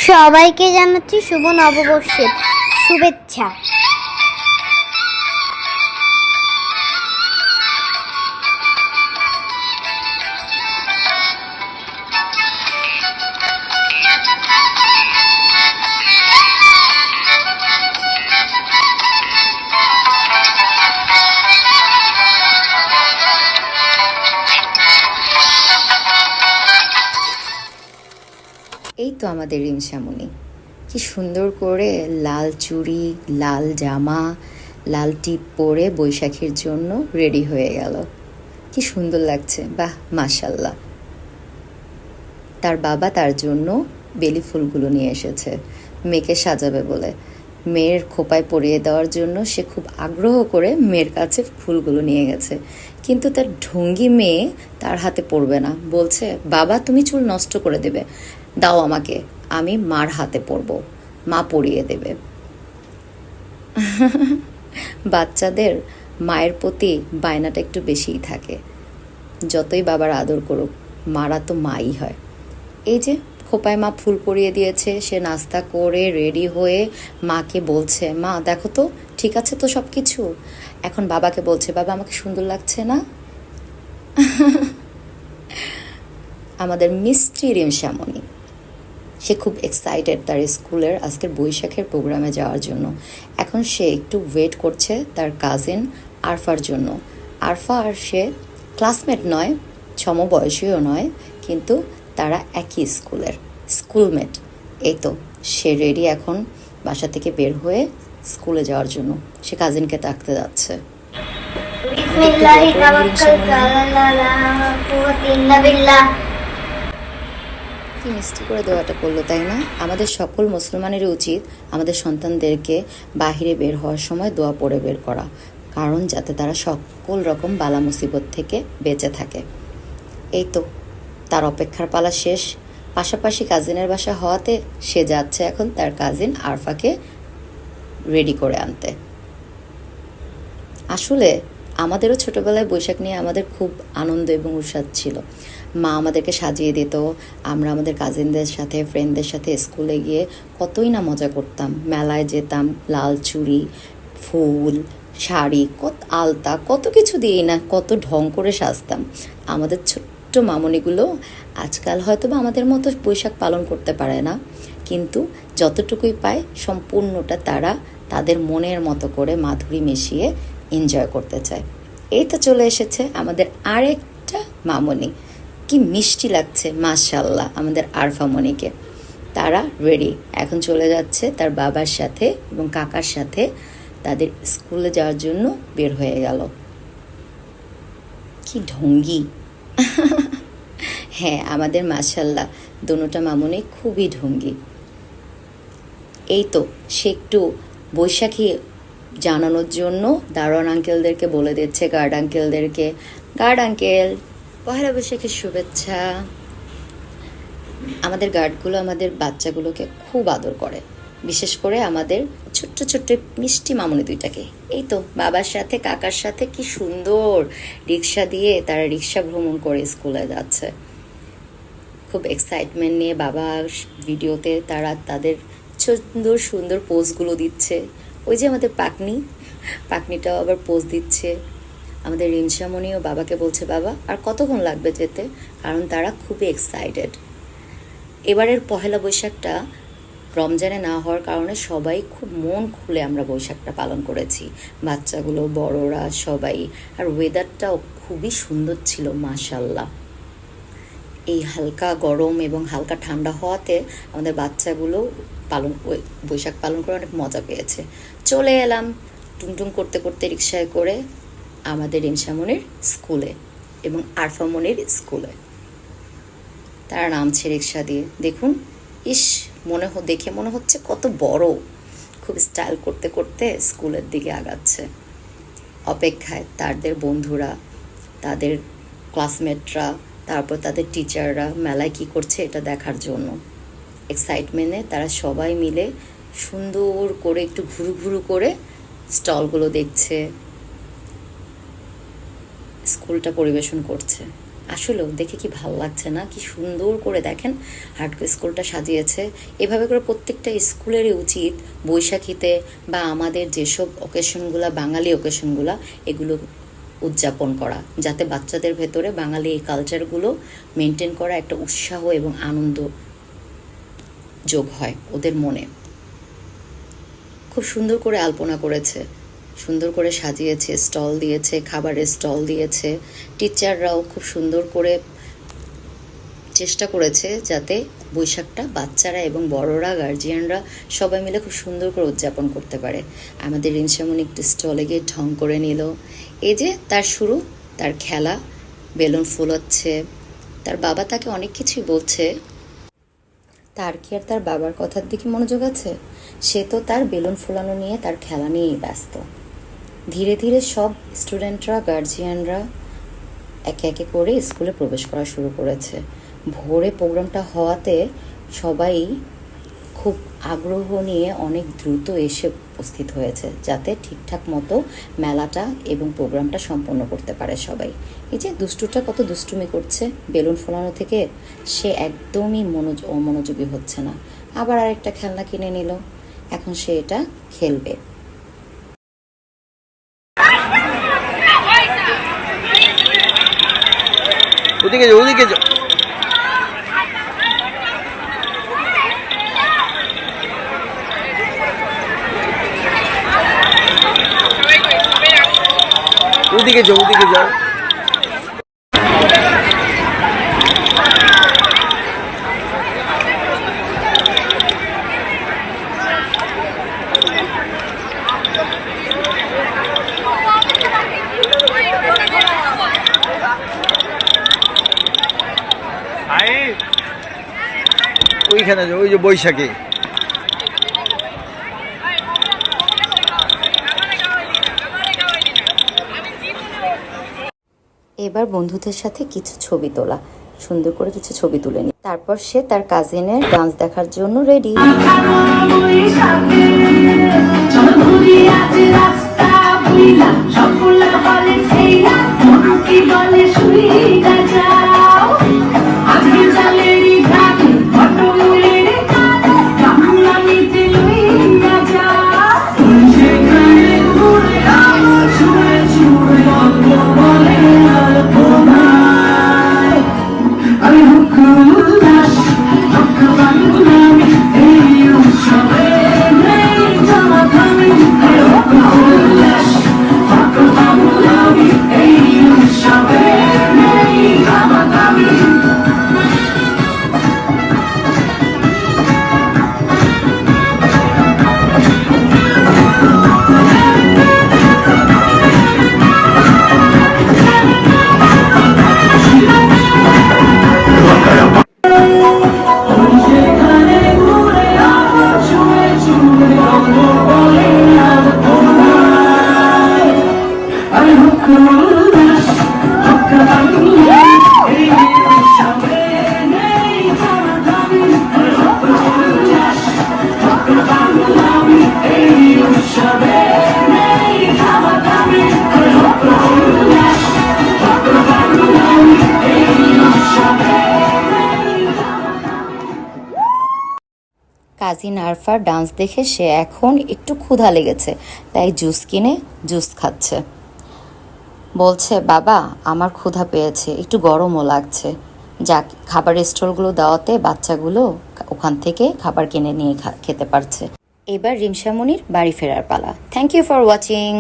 সবাইকে জানাচ্ছি শুভ নববর্ষের শুভেচ্ছা। এই তো আমাদের রিমসামণি কি সুন্দর করে লাল চুড়ি, লাল জামা, লাল টিপ পরে বৈশাখীর জন্য রেডি হয়ে গেল। কি সুন্দর লাগছে, বাহ মাশাল্লাহ। তার বাবা তার জন্য বেলি ফুলগুলো নিয়ে এসেছে মেয়েকে সাজাবে বলে। মেয়ের খোপায় পরিয়ে দেওয়ার জন্য সে খুব আগ্রহ করে মেয়ের কাছে ফুলগুলো নিয়ে গেছে, কিন্তু তার ঢঙ্গি মেয়ে তার হাতে পড়বে না, বলছে বাবা তুমি চুল নষ্ট করে দেবে, দাও আমাকে, আমি মার হাতে পরব, মা পরিয়ে দেবে। বাচ্চাদের মায়ের প্রতি বায়নাটা একটু বেশিই থাকে, যতই বাবার আদর করুক মারা তো মাই হয়। এই যে খোপায় মা ফুল পরিয়ে দিয়েছে, সে নাস্তা করে রেডি হয়ে মাকে বলছে মা দেখো তো ঠিক আছে তো সব কিছু। এখন বাবাকে বলছে বাবা আমাকে সুন্দর লাগছে না। আমাদের মিষ্টি রিমসামণি সে খুব এক্সাইটেড তার স্কুলের আজকের বৈশাখের প্রোগ্রামে যাওয়ার জন্য। এখন সে একটু ওয়েট করছে তার কাজিন আরফার জন্য। আরফা আর সে ক্লাসমেট নয়, সমবয়সীও নয়, কিন্তু তারা একই স্কুলের স্কুলমেট। এই তো সে রেডি এখন বাসা থেকে বের হয়ে স্কুলে যাওয়ার জন্য। সে কাজিনকে ডাকতে যাচ্ছে। কি মিষ্টি করে দোয়াটা করলো, তাই না? আমাদের সকল মুসলমানেরই উচিত আমাদের সন্তানদেরকে বাহিরে বের হওয়ার সময় দোয়া পড়ে বের করা, কারণ যাতে তারা সকল রকম বালা মুসিবত থেকে বেঁচে থাকে। এই তো তার অপেক্ষার পালা শেষ। পাশাপাশি কাজিনের বাসা হওয়াতে সে যাচ্ছে এখন তার কাজিন আরফাকে রেডি করে আনতে। আসলে আমাদেরও ছোটবেলায় বৈশাখ নিয়ে আমাদের খুব আনন্দ এবং উৎসাহ ছিল। মা আমাদেরকে সাজিয়ে দিত, আমরা আমাদের কাজিনদের সাথে ফ্রেন্ডদের সাথে স্কুলে গিয়ে কতই না মজা করতাম, মেলায় যেতাম, লাল চুড়ি, ফুল, শাড়ি, কত আলতা, কত কিছু দিয়েই না কত ঢং করে সাজতাম। আমাদের ছোট্ট মামনিগুলো আজকাল হয়তো বা আমাদের মতো বৈশাখ পালন করতে পারে না, কিন্তু যতটুকুই পায় সম্পূর্ণটা তারা তাদের মনের মতো করে মাধুরী মিশিয়ে এনজয় করতে চায়। এই তো চলে এসেছে আমাদের আরেকটা মামনি। কি মিষ্টি লাগছে মাশাল্লাহ আমাদের আরফামণিকে। তারা রেডি, এখন চলে যাচ্ছে তার বাবার সাথে এবং কাকার সাথে তাদের স্কুলে যাওয়ার জন্য বের হয়ে গেল। কি ঢঙ্গি। হ্যাঁ আমাদের মাশাল্লাহ দোনোটা মামনি খুবই ঢঙ্গি। এই তো সে একটু বৈশাখী জানানোর জন্য দারোয়ান আঙ্কেলদেরকে বলে দিচ্ছে, গার্ড আঙ্কেলদেরকে, গার্ড আঙ্কেল পয়লা বৈশাখের শুভেচ্ছা। আমাদের গার্ডগুলো আমাদের বাচ্চাগুলোকে খুব আদর করে, বিশেষ করে আমাদের ছোট্ট ছোট্ট মিষ্টি মামনি দুইটাকে। এই তো বাবার সাথে কাকার সাথে কি সুন্দর রিক্সা দিয়ে তারা রিক্সা ভ্রমণ করে স্কুলে যাচ্ছে। খুব এক্সাইটমেন্ট নিয়ে বাবা ভিডিওতে তারা তাদের সুন্দর সুন্দর পোজগুলো দিচ্ছে। ওই যে আমাদের পাকনিটাও আবার পোজ দিচ্ছে। আমাদের রিমসামণিও বাবাকে বলছে বাবা আর কতক্ষণ লাগবে যেতে, কারণ তারা খুবই এক্সাইটেড। এবারের পহেলা বৈশাখটা রমজানে না হওয়ার কারণে সবাই খুব মন খুলে আমরা বৈশাখটা পালন করেছি, বাচ্চাগুলো বড়রা সবাই। আর ওয়েদারটাও খুবই সুন্দর ছিল মাশাল্লাহ। এই হালকা গরম এবং হালকা ঠান্ডা হওয়াতে আমাদের বাচ্চাগুলো বৈশাখ পালন করে অনেক মজা পেয়েছে। চলে এলাম টুংটুং করতে করতে রিক্সায় করে আমাদের রিমসামণির স্কুলে এবং আরফামণির স্কুলে। তারা নামছে রিক্সা দিয়ে। দেখুন ইস দেখে মনে হচ্ছে কত বড়, খুব স্টাইল করতে করতে স্কুলের দিকে আগাচ্ছে। অপেক্ষায় তাদের বন্ধুরা, তাদের ক্লাসমেটরা, তারপর তাদের টিচাররা মেলায় কি করছে এটা দেখার জন্য। এক্সাইটমেন্টে তারা সবাই মিলে সুন্দর করে একটু ঘুরু ঘুরু করে স্টলগুলো দেখছে, স্কুলটা পরিবেশন করছে। আসলেও দেখে কি ভালো লাগছে না? কি সুন্দর করে দেখেন হাটকো স্কুলটা সাজিয়েছে। এভাবে করে প্রত্যেকটা স্কুলেরই উচিত বৈশাখীতে বা আমাদের যেসব অকেশনগুলা, বাঙালি অকেশনগুলা, এগুলো উদযাপন করা, যাতে বাচ্চাদের ভেতরে বাঙালি এই কালচারগুলো মেনটেন করা একটা উৎসাহ এবং আনন্দ যোগ হয় ওদের মনে। খুব সুন্দর করে আলপনা করেছে, সুন্দর করে সাজিয়েছে, স্টল দিয়েছে, খাবারের স্টল দিয়েছে। টিচাররাও খুব সুন্দর করে চেষ্টা করেছে যাতে বৈশাখটা বাচ্চারা এবং বড়রা, গার্জিয়ানরা সবাই মিলে খুব সুন্দর করে উদযাপন করতে পারে। আমাদের রিনসামনি একটু স্টলে গিয়ে ঢং করে নিল। এই যে তার শুরু, তার খেলা, বেলুন ফুলাচ্ছে। তার বাবা তাকে অনেক কিছুই বলছে, তার কি আর তার বাবার কথার দিকে মনোযোগ আছে? সে তো তার বেলুন ফোলানো নিয়ে, তার খেলা নিয়েই ব্যস্ত। ধীরে ধীরে সব স্টুডেন্টরা, গার্জিয়ানরা একে একে করে স্কুলে প্রবেশ করা শুরু করেছে। ভোরে প্রোগ্রামটা হওয়াতে সবাই খুব আগ্রহ নিয়ে অনেক দ্রুত এসে উপস্থিত হয়েছে, যাতে ঠিকঠাক মতো মেলাটা এবং প্রোগ্রামটা সম্পন্ন করতে পারে সবাই। এই যে দুষ্টুটা কত দুষ্টুমি করছে বেলুন ফোলানো থেকে, সে একদমই অমনোযোগী হচ্ছে না। আবার আরেকটা খেলনা কিনে নিল, এখন সে এটা খেলবে। ওদিকে যাও, ওদিকে যাও। ওদিকে যাও, ওদিকে যাও। ওইখানে যাও, ওই যে বৈশাখী। এবার বন্ধুদের সাথে কিছু ছবি তোলা, সুন্দর করে কিছু ছবি তুলে নি। তারপর সে তার কাজিনের ডান্স দেখার জন্য রেডি। কাজিন আরফার ডান্স দেখে সে এখন একটু ক্ষুধা লেগেছে, তাই জুস কিনে জুস খাচ্ছে। বলছে, বাবা আমার ক্ষুধা পেয়েছে, একটু গরমও লাগছে। যাক, খাবারের স্টলগুলো দেওয়াতে বাচ্চাগুলো ওখান থেকে খাবার কিনে নিয়ে খেতে পারছে। এবার রিমসামনির বাড়ি ফেরার পালা। Thank you for watching.